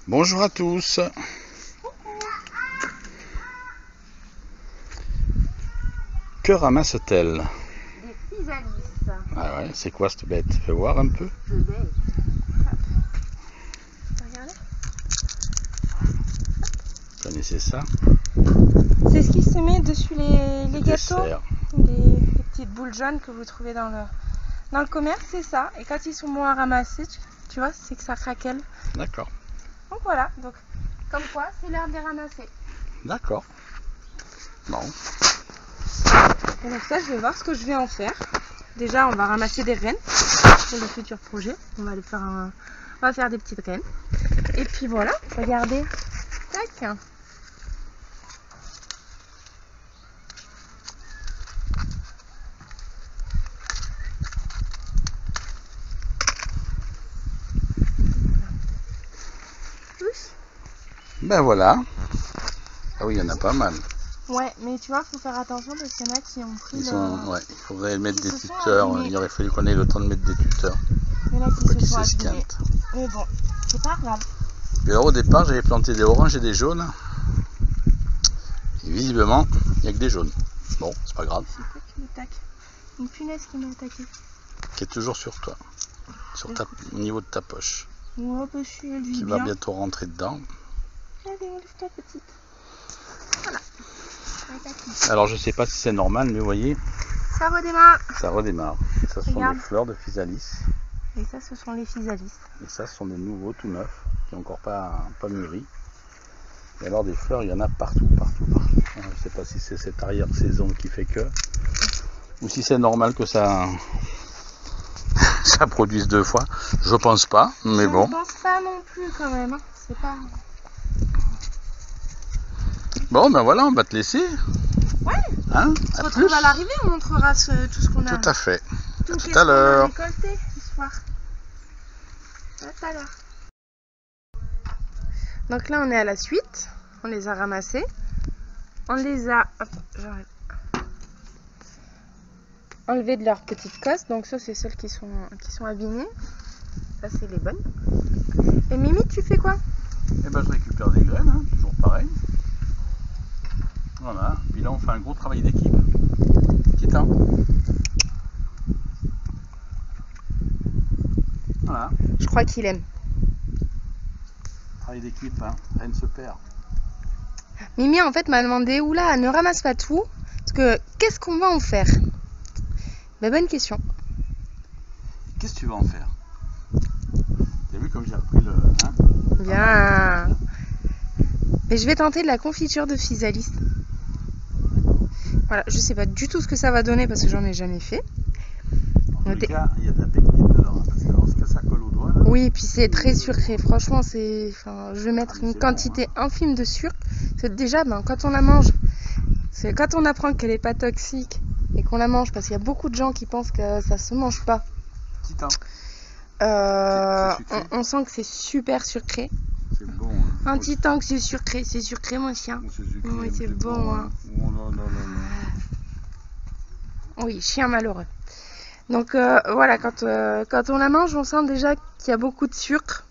Bonjour à tous. Que ramasse-t-elle? Des physalis. Ah ouais, c'est quoi cette bête? Fais voir un peu. De bête. Regardez. Vous connaissez ça? C'est ce qui se met dessus les gâteaux. Dessert. Les petites boules jaunes que vous trouvez dans le commerce, c'est ça. Et quand ils sont bons à ramasser, tu vois, c'est que ça craquelle. D'accord. Donc voilà, donc comme quoi, c'est l'heure de les ramasser. D'accord. Bon. Et donc ça, je vais voir ce que je vais en faire. Déjà, on va ramasser des graines pour le futur projet. On va faire des petites graines. Et puis voilà, regardez. Tac. Ben voilà. Ah oui, il y en a pas mal. Ouais, mais tu vois, faut faire attention parce qu'il y en a qui ont pris Ouais, il faudrait mettre des se sont tuteurs. abîmés. Il aurait fallu qu'on ait le temps de mettre des tuteurs. Il y en a Pour pas qui se qu'ils sont abîmés. s'esquintent. Mais bon, c'est pas grave. Et alors au départ, j'avais planté des oranges et des jaunes. Et visiblement, il n'y a que des jaunes. Bon, c'est pas grave. C'est quoi qui m'attaque? Une punaise qui m'a attaqué. Qui est toujours sur toi. Au niveau de ta poche. Ouais, bah, je suis lui Qui bien. va bientôt rentrer dedans. Allez, enlève-toi, petite. Voilà. Alors je sais pas si c'est normal, mais vous voyez, Ça redémarre. ça redémarre. Ça ce sont Regarde. des fleurs de physalis. Et ça, ce sont les physalis. Et ça ce sont des nouveaux tout neufs, qui n'ont encore pas mûri. Et alors des fleurs, il y en a partout. Je ne sais pas si c'est cette arrière-saison qui fait que, ou si c'est normal que ça produise deux fois. Je pense pas, mais bon. Je pense pas non plus quand même. Hein. C'est pas... Bon, ben voilà, on va te laisser. Ouais. Hein? On se À retrouve plus. à l'arrivée, on montrera tout ce qu'on a. Tout à fait. Tout À ce tout à l'heure. qu'on a récolté ce soir. À tout à l'heure. Donc là, on est à la suite. On les a ramassés. On les a enlevés de leur petite cosse. Donc ça, c'est celles qui sont abîmées. Ça, c'est les bonnes. Et Mimi, tu fais quoi? Et ben je récupère des graines, hein, toujours pareil. Voilà, puis là on fait un gros travail d'équipe. Petit temps. Voilà, Je crois qu'il aime. travail d'équipe, hein. Rien ne se perd. Mimi, en fait, m'a demandé, oula, ne ramasse pas tout. Parce que, qu'est-ce qu'on va en faire? Ben, bonne question. Qu'est-ce que tu vas en faire? T'as vu comme j'ai repris le... Hein, Bien. Mais je vais tenter de la confiture de physalis. Voilà, je sais pas du tout ce que ça va donner parce que j'en ai jamais fait. en tous les cas, il y a de la pectine dedans, hein, parce que lorsque ça colle au doigt... Là, Oui, et puis c'est très sucré. Franchement, je vais mettre une c'est quantité bon, infime de sucre. Parce que déjà, quand on la mange, c'est quand on apprend qu'elle n'est pas toxique et qu'on la mange, parce qu'il y a beaucoup de gens qui pensent que ça se mange pas. Petit temps. C'est sucré. On sent que c'est super sucré. C'est bon. Hein. Un petit temps que c'est sucré mon chien. Oh, c'est sucré, Oui, c'est bon, hein. Oh là là là là. Oui, chien malheureux. Donc voilà, quand on la mange, on sent déjà qu'il y a beaucoup de sucre.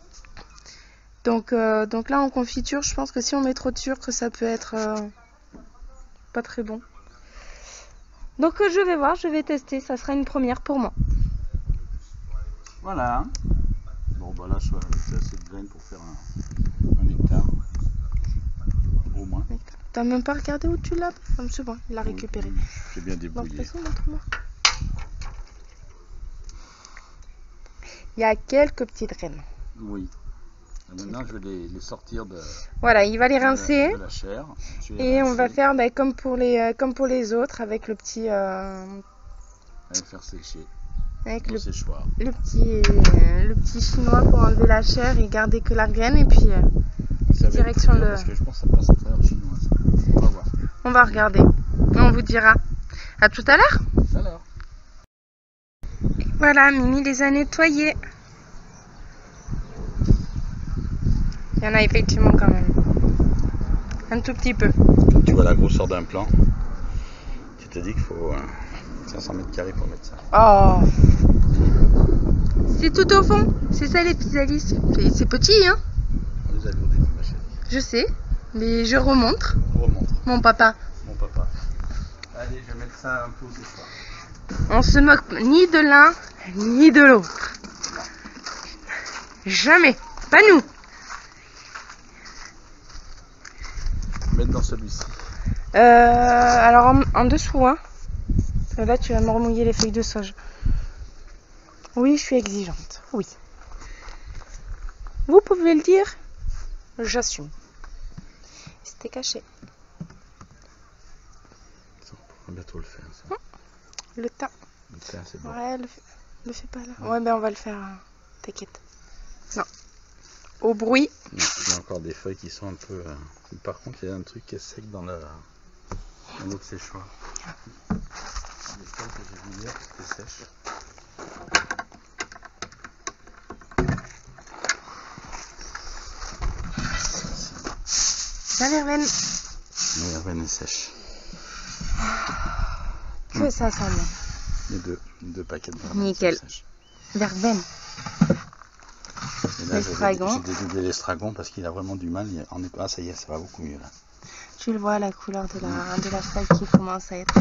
Donc là, en confiture, je pense que si on met trop de sucre, ça peut être pas très bon. Donc je vais voir, je vais tester. Ça sera une première pour moi. Voilà. Bon, bah là, c'est assez de graines pour faire un hectare. Au moins. T'as même pas regardé où tu l'as? C'est bon, il l'a récupéré. J'ai bien Donc, de débrouillé. toute façon, montre-moi. Il y a quelques petites graines. Oui. Et maintenant, je vais les sortir de Voilà, il va les rincer. la chair. Je vais les Et on va rincer, faire comme pour les autres avec le petit et les faire sécher avec au le séchoir. petit chinois pour enlever la chair et garder que la graine et puis Ça va être direction très dur le... parce que je pense que ça passe à travers le chinois. Ça. On va voir. on va regarder et on vous dira. À tout à l'heure. Tout à l'heure. Voilà, Mimi les a nettoyés. Il y en a effectivement quand même. Un tout petit peu. Tu vois la grosseur d'un plan. Tu te dis qu'il faut 500 mètres carrés pour mettre ça. Oh, c'est tout au fond. C'est ça les physalis. C'est petit, hein. Les allures Je sais, mais je remontre. Remontre. Mon papa. Mon papa. Allez, je vais mettre ça un peu au départ. On se moque ni de l'un ni de l'autre. Jamais. Pas nous. Mettre dans celui-ci. Alors en dessous, hein. Parce que là, tu vas me remouiller les feuilles de sauge. Oui, je suis exigeante. Oui. Vous pouvez le dire. J'assume. C'était caché. Ça, on va bientôt le faire. Ça. Le tas. Le thym, c'est bon. Ouais, le fais pas là. Ouais, ben on va le faire. T'inquiète. Non. Au bruit. Non, il y a encore des feuilles qui sont un peu... Par contre, il y a un truc qui est sec dans l'autre séchoir. Les feuilles que j'ai vu hier, c'était sèche. La verveine. La verveine est sèche. Que ça sent bien. Les deux paquets de verveine. Nickel. Verveine. Et là, L'estragon. j'ai dédoublé l'estragon parce qu'il a vraiment du mal. Ah, ça y est, ça va beaucoup mieux là. Tu le vois, la couleur de la feuille qui commence à être...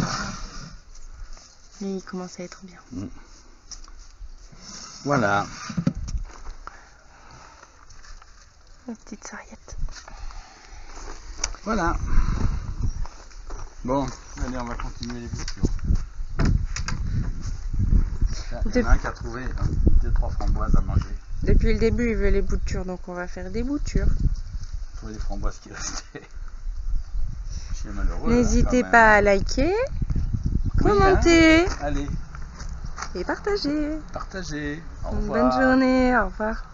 il commence à être bien. Voilà. Une petite sarriette. Voilà. Bon, allez, on va continuer les boutures. Il y en a un qui a trouvé 2-3 framboises à manger. Depuis le début, il veut les boutures, donc on va faire des boutures. Trouver les framboises qui restaient. Je suis malheureux. N'hésitez pas à liker, commenter Allez, et partager. partagez. Au Une revoir. bonne journée, au revoir.